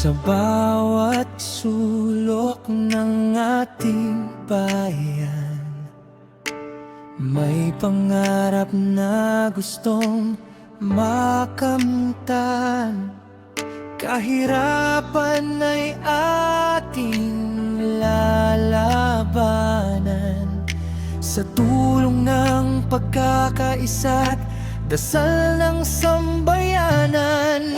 Sa bawat sulok ng ating bayan, may pangarap na gustong makamtan. Kahirapan ay ating lalabanan, sa tulong ng pagkakaisa't dasal ng sambayanan.